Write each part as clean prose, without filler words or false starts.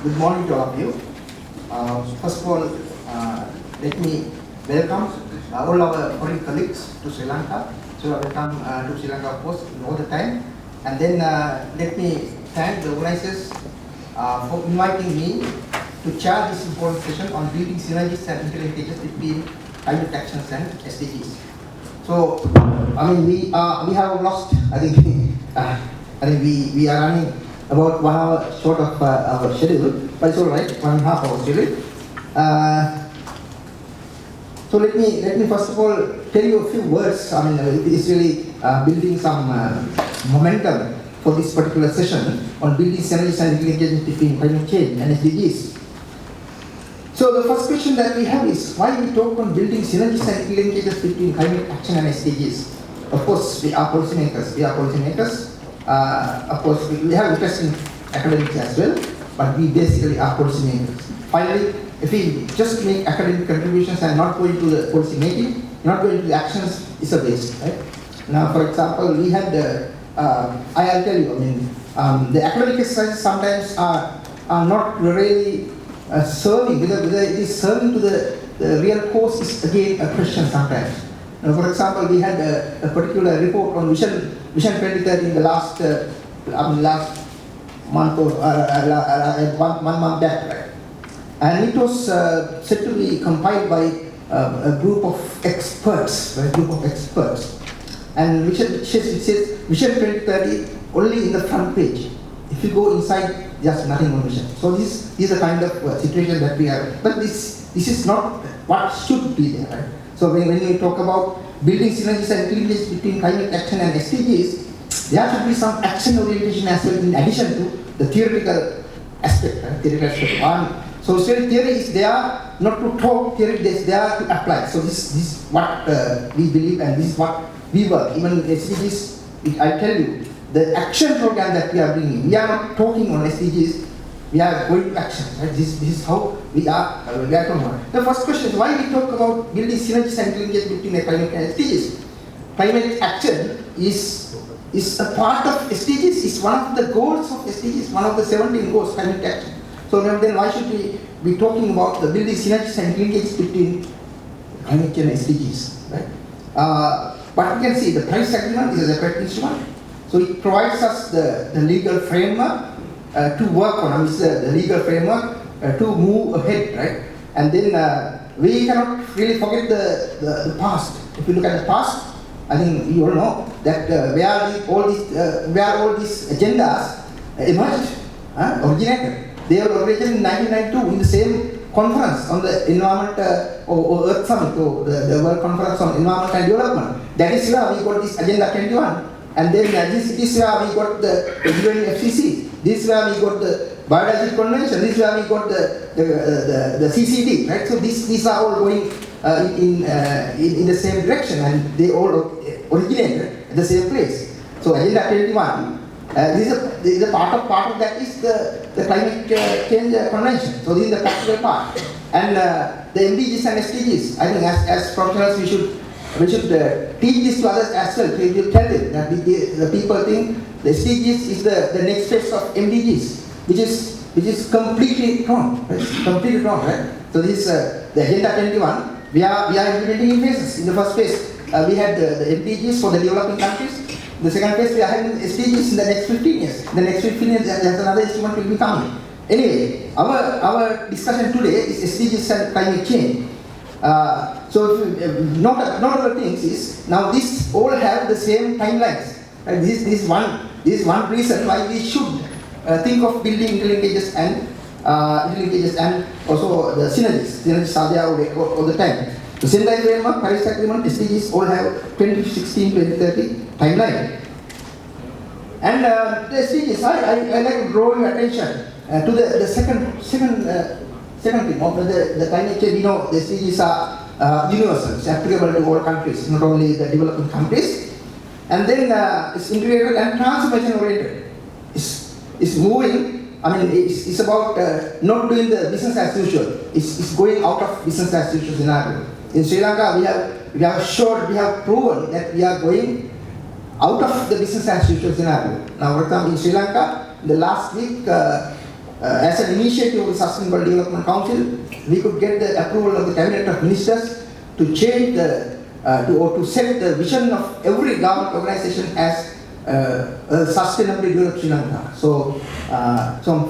Good morning to all of you. First of all, let me welcome all our foreign colleagues to Sri Lanka. So welcome to Sri Lanka, of course, all the time. And then let me thank the organizers for inviting me to chair this important session on building synergies and interlinkages between climate actions and SDGs. So, I mean, we have lost. I think we are running about 1 hour short of our schedule, but it's all right. 1.5 hours schedule. So let me first of all tell you a few words. I mean, it's really building some momentum for this particular session on building synergies and interlinkages between climate change and SDGs. So the first question that we have is why we talk on building synergies and interlinkages between climate action and SDGs. Of course, we are policymakers. Of course, we have interest in academics as well, but we basically are policymakers. Finally, if we just make academic contributions and not go into the policy making, not go into the actions, it's a waste, right? Now, for example, we had I'll tell you. I mean, the academic exercises sometimes are not really serving. Whether it is serving to the real cause is again a question sometimes. Now, for example, we had a particular report on Vision 2030 in the last month or 1 month back, right? And it was said to be compiled by a group of experts, And it says Vision 2030 only in the front page. If you go inside, there's nothing on vision. So this is the kind of situation that we have. But this is not what should be there, right? So when we talk about building synergies and interlinkages between climate action and SDGs, there should be some action orientation as well in addition to the theoretical aspect, right? So theory is there not to talk, theory is there to apply. So this is what we believe and this is what we work. Even SDGs, I tell you, the action program that we are bringing, we are not talking on SDGs, we are going to action. Right? This is how we are talking about. The first question is why we talk about building synergies and interlinkages between the climate and SDGs. Climate action is a part of SDGs, is one of the goals of SDGs, one of the 17 goals, climate action. So then why should we be talking about the building synergies and interlinkages between climate change and SDGs, right? But you can see the Paris Agreement is a separate instrument. So it provides us the legal framework to work on. I mean, the legal framework to move ahead, right? And then we cannot really forget the past. If you look at the past, I think you all know that where all these agendas emerged, originated. They were originated in 1992 in the same conference on the environment or Earth Summit, or the World Conference on Environment and Development. That is where we got this Agenda 21. And then this is where we got the UN FCC. This is where we got the Biodiversity Convention. This is where we got the CCD, right? So these are all going in the same direction, and they all originated at the same place. So Agenda 21. This is a part of that is the climate change convention. So this is the practical part, and the NDCs and SDGs. I think as professionals we should teach this to others as well. We will tell them that the people think the SDGs is the next phase of MDGs, which is completely wrong. Right? Completely wrong, right? So this is the Agenda 21. We are implementing in phases. In the first phase, we had the MDGs for the developing countries. The second phase, we are having SDGs in the next 15 years. In the next 15 years, there's another instrument will be coming. Anyway, our discussion today is SDGs and climate change. So not other things is now this all have the same timelines. Right? This is one reason why we should think of building interlinkages and also the synergies. Synergies are there all the time. The same time framework, Paris Agreement, SDGs all have 2016-2030 timeline. And the SDGs, I like to draw your attention to the second thing of the climate change. You know, the SDGs are universal, it's applicable to all countries, not only the developing countries. And then it's integrated and transformation oriented. It's moving. I mean, it's about not doing the business as usual. It's going out of business as usual scenario. In Sri Lanka, we have proven that we are going out of the business as usual scenario. Now, for example, in Sri Lanka, the last week, as an initiative of the Sustainable Development Council, we could get the approval of the Cabinet of Ministers to change to set the vision of every government organization as sustainably develop Sri Lanka. So,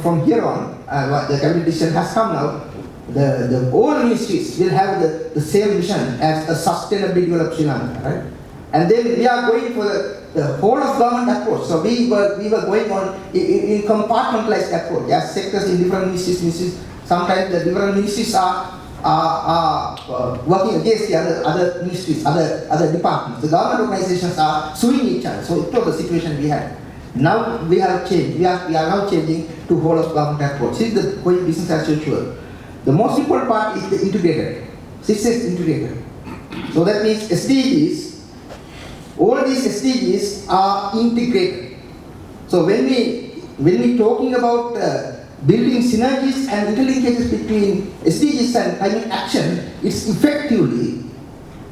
from here on, the cabinet decision has come now. All ministries will have the same vision as a sustainably developed Sri Lanka, right? And then we are going for the whole of government approach. So we were going on in compartmentalized approach. As sectors in different ministries. Sometimes the different ministries are working against the other ministries, other departments. The government organizations are suing each other. So it was the situation we had. Now we have changed. We are now changing to whole of government approach. This is the going business as usual. The most important part is the integrated. Success integrated. So that means SDGs. All these SDGs are integrated. So when we talking about building synergies and interlinkages between SDGs and climate action, it's effectively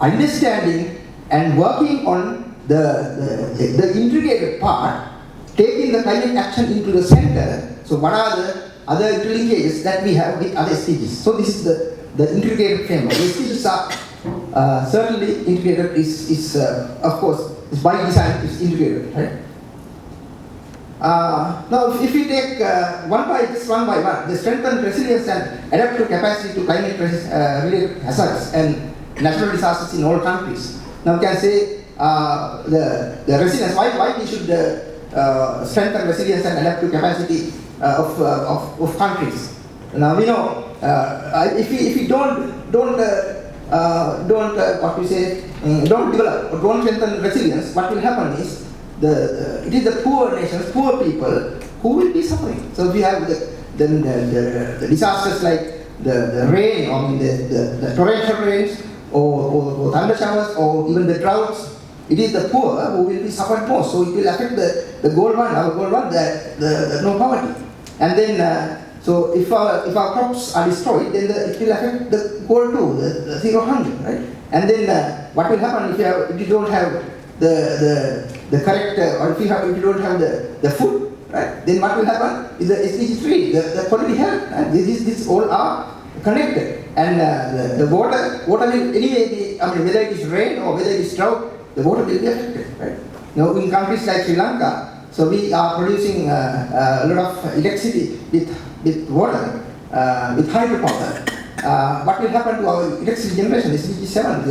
understanding and working on the integrated part, taking the climate action into the center. So what are the other interlinkages that we have with other SDGs? So this is the integrated framework. The SDGs are certainly integrated, is of course, is by design is integrated, right? Now, if we take one by one, the strengthened resilience and adaptive capacity to climate-related hazards and natural disasters in all countries. Now, we can say the resilience. Why we should strengthen resilience and adaptive capacity of countries? Now we know if we don't develop or don't strengthen resilience, what will happen is it is the poor nations, poor people who will be suffering. So we have the disasters like the rain, or the torrential rains, or thunder showers, or even the droughts. It is the poor who will be suffered most. So it will affect the goal one, our goal one, the no poverty. And then so if our crops are destroyed, then it will affect the goal two, the zero hunger, right? And then what will happen if you don't have the correct, or if you don't have the food, right? Then what will happen is the SDG 3, the quality health. And these all are connected. And the water will anyway be, whether it is rain or whether it is drought, the water will be affected, right? Now in countries like Sri Lanka, so we are producing a lot of electricity with water, with hydropower. What will happen to our electricity generation? SDG 7,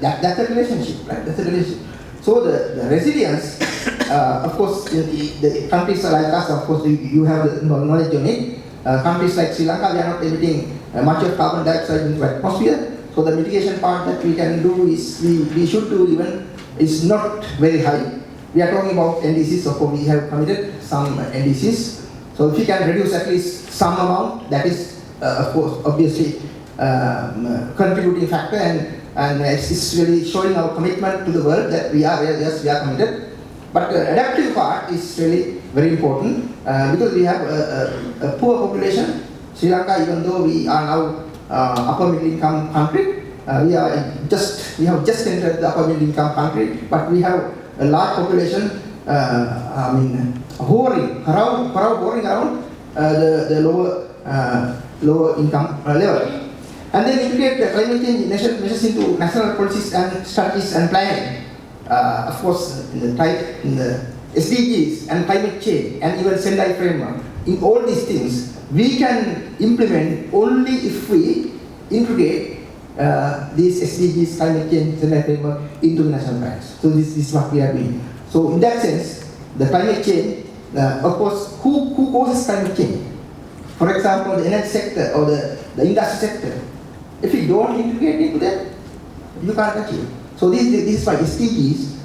that's a relationship, right? That's a relationship. So the resilience, of course, the countries like us, of course, you have the knowledge on it. Countries like Sri Lanka, we are not emitting much of carbon dioxide into the atmosphere. So the mitigation part that we can do is, we should do even, is not very high. We are talking about NDCs, so we have committed some NDCs. So if we can reduce at least some amount, that is, of course, obviously contributing factor, and it's really showing our commitment to the world that we are committed. But the adaptive part is really very important because we have a poor population. Sri Lanka, even though we are now upper middle income country, we have just entered the upper middle income country, but we have a large population, hovering around the lower income level. And then integrate the climate change measures into national policies and strategies and planning. Of course, in the SDGs and climate change and even Sendai framework, in all these things, we can implement only if we integrate these SDGs, climate change, Sendai framework into the national plans. So this is what we are doing. So in that sense, the climate change, of course, who causes climate change? For example, the energy sector or the industry sector. If you don't integrate into that, you can't achieve. So this is why SDGs,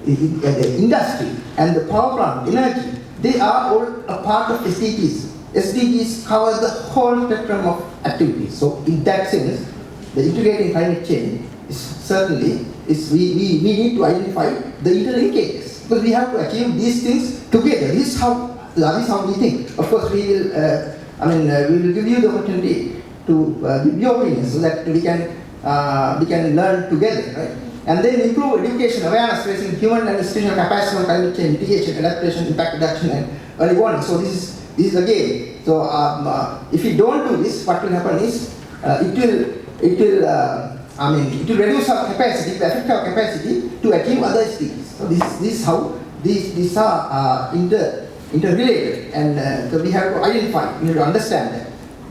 the industry and the power plant, energy, they are all a part of SDGs. SDGs cover the whole spectrum of activities. So in that sense, the integrating climate change is certainly, we need to identify the interlinkages, because we have to achieve these things together. This is how we think. Of course, we will give you the opportunity to give your opinion so that we can learn together, right? And then improve education, awareness, raising human and institutional capacity on climate change, mitigation, adaptation, impact reduction, and early warning. So this is again So if you don't do this, what will happen is it will reduce our capacity, the affect our capacity to achieve other SDGs. So this is how these are interrelated, and so we have to identify, we have to understand that.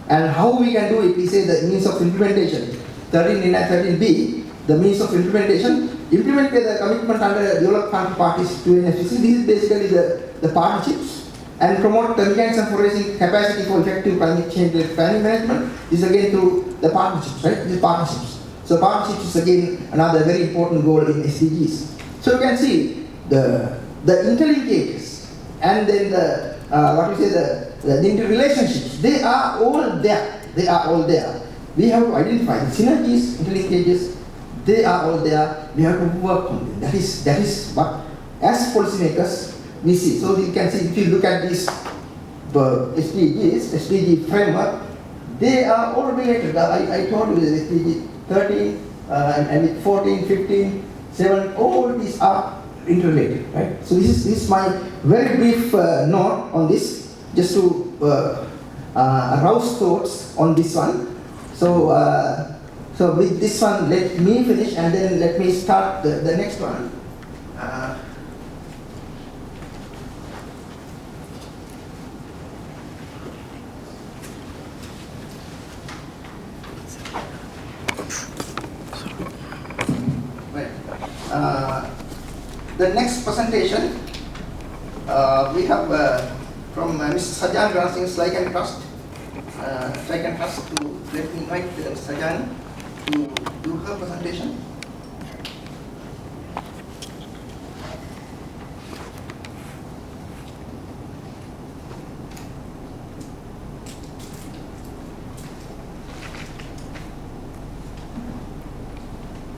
And how we can do it, we say the means of implementation. 13 and 13b, the means of implementation, implement the commitment under developed country parties to NDCs. This is basically the partnerships, and promote the mechanism for raising capacity for effective climate change planning management. This is again through the partnerships, right? These partnerships. So partnerships is again another very important goal in SDGs. So you can see the interlinkages, and then the interrelationships, they are all there. They are all there. We have to identify the synergies, interlinkages, they are all there. We have to work on them. That is what, as policymakers, we see. So you can see, if you look at this SDGs, SDG framework, they are all related. I told you the SDG 13 and 14, 15, 7, all these are interrelated, right? So this is my very brief note on this, just to arouse thoughts on this one. So with this one, let me finish, and then let me start the next one. The next presentation we have from Mr. Sajan Ransing Slyke and Trust. To let me invite Sajan to do her presentation.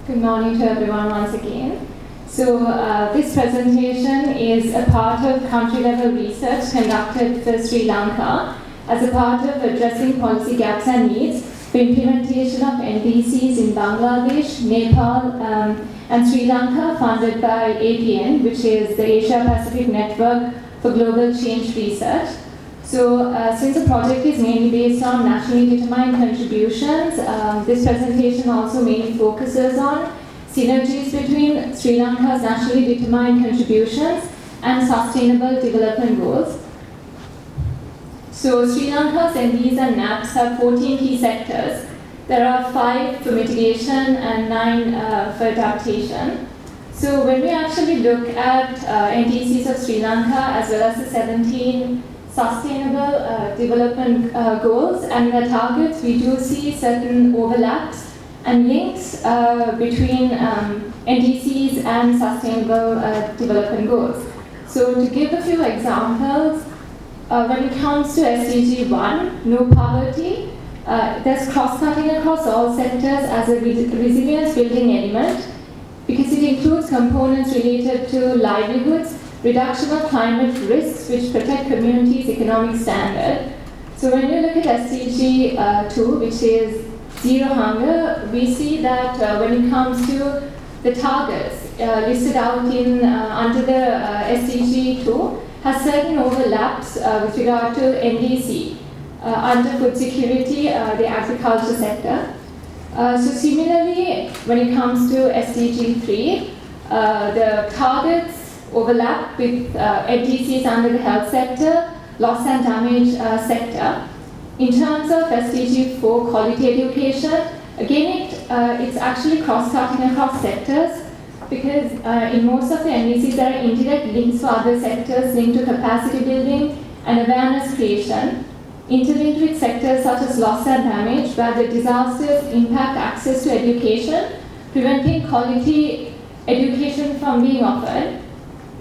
Good morning to everyone once again. So this presentation is a part of country-level research conducted for Sri Lanka as a part of addressing policy gaps and needs for implementation of NDCs in Bangladesh, Nepal, and Sri Lanka, funded by APN, which is the Asia-Pacific Network for Global Change Research. So since the project is mainly based on nationally determined contributions, this presentation also mainly focuses on synergies between Sri Lanka's nationally determined contributions and sustainable development goals. So Sri Lanka's NDCs and NAPs have 14 key sectors. There are 5 for mitigation and 9 for adaptation. So when we actually look at NDCs of Sri Lanka as well as the 17 sustainable development goals and the targets, we do see certain overlaps and links between NDCs and sustainable development goals. So to give a few examples, when it comes to SDG 1, no poverty, there's cross-cutting across all sectors as a resilience building element because it includes components related to livelihoods, reduction of climate risks which protect communities' economic standard. So when you look at SDG 2, which is zero hunger, we see that when it comes to the targets listed out in under the SDG 2, has certain overlaps with regard to NDC. Under food security, the agriculture sector. So similarly, when it comes to SDG 3, the targets overlap with NDCs under the health sector, loss and damage sector. In terms of SDG 4, quality education, again it's actually cross-cutting across sectors because in most of the NDCs there are indirect links to other sectors linked to capacity building and awareness creation, interlinked with sectors such as loss and damage where the disasters impact access to education, preventing quality education from being offered.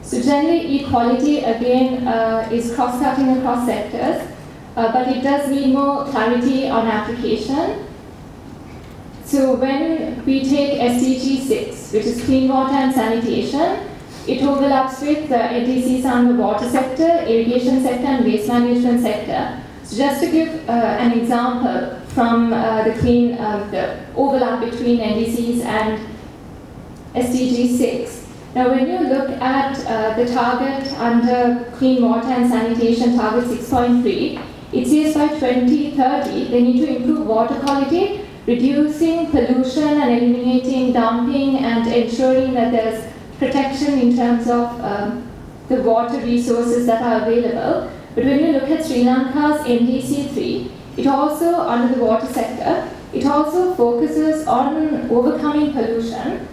So generally equality again is cross-cutting across sectors, but it does need more clarity on application. So when we take SDG 6, which is clean water and sanitation, it overlaps with the NDCs on the water sector, irrigation sector, and waste management sector. So just to give an example from the overlap between NDCs and SDG 6. Now when you look at the target under clean water and sanitation, target 6.3, it says by 2030 they need to improve water quality, reducing pollution and eliminating dumping and ensuring that there's protection in terms of the water resources that are available. But when you look at Sri Lanka's NDC 3, it also, under the water sector, it also focuses on overcoming pollution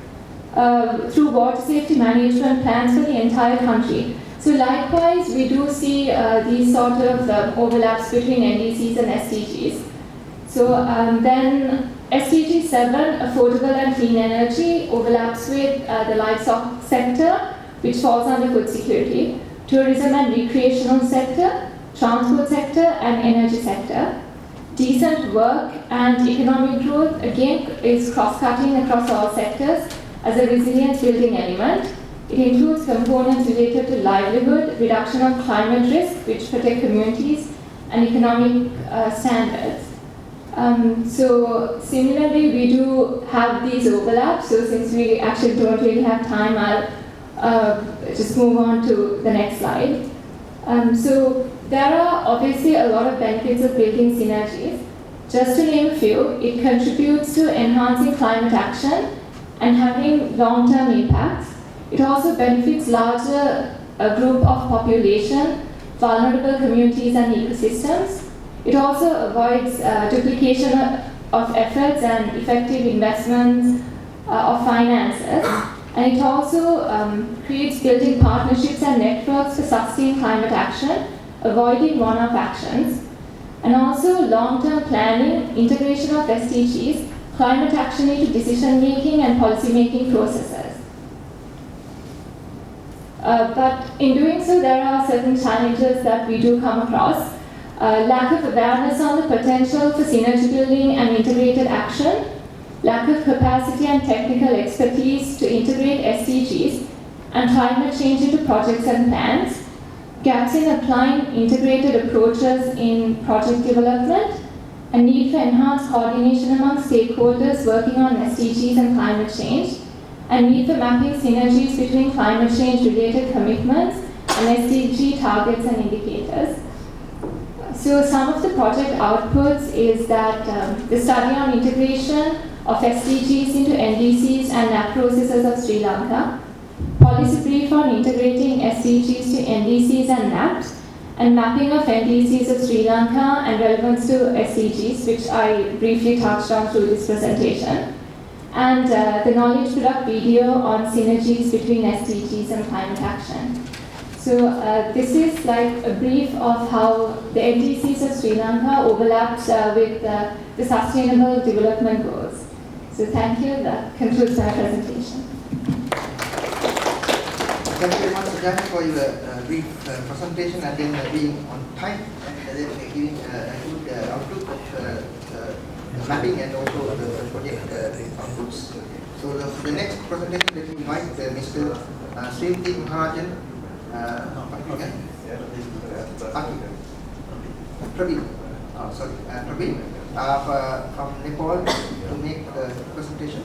through water safety management plans for the entire country. So likewise, we do see these sort of overlaps between NDCs and SDGs. So then SDG 7, affordable and clean energy, overlaps with the livestock sector, which falls under food security, tourism and recreational sector, transport sector, and energy sector. Decent work and economic growth, again, is cross-cutting across all sectors as a resilience building element. It includes components related to livelihood, reduction of climate risk, which protect communities, and economic standards. So similarly, we do have these overlaps. So since we actually don't really have time, I'll just move on to the next slide. So there are obviously a lot of benefits of building synergies. Just to name a few, it contributes to enhancing climate action and having long-term impacts. It also benefits larger group of population, vulnerable communities and ecosystems. It also avoids duplication of efforts and effective investments of finances. And it also creates building partnerships and networks for sustained climate action, avoiding one-off actions. And also long-term planning, integration of SDGs, climate action into decision-making and policy-making processes. But in doing so, there are certain challenges that we do come across. Lack of awareness on the potential for synergy building and integrated action, lack of capacity and technical expertise to integrate SDGs and climate change into projects and plans, gaps in applying integrated approaches in project development, a need for enhanced coordination among stakeholders working on SDGs and climate change, and need for mapping synergies between climate change-related commitments and SDG targets and indicators. So some of the project outputs is that the study on integration of SDGs into NDCs and NAP processes of Sri Lanka, policy brief on integrating SDGs to NDCs and NAPs, and mapping of NDCs of Sri Lanka and relevance to SDGs, which I briefly touched on through this presentation, and the knowledge product video on synergies between SDGs and climate action. So this is like a brief of how the NDCs of Sri Lanka overlaps with the Sustainable Development Goals. So thank you, that concludes my presentation. Thank you very much, Sajani, for your brief presentation and then being on time and then giving a good outlook of mapping and also the project outputs. So the next presentation, let me invite Mr. Srimati Maharajan, Praveen, Praveen from Nepal to make the presentation.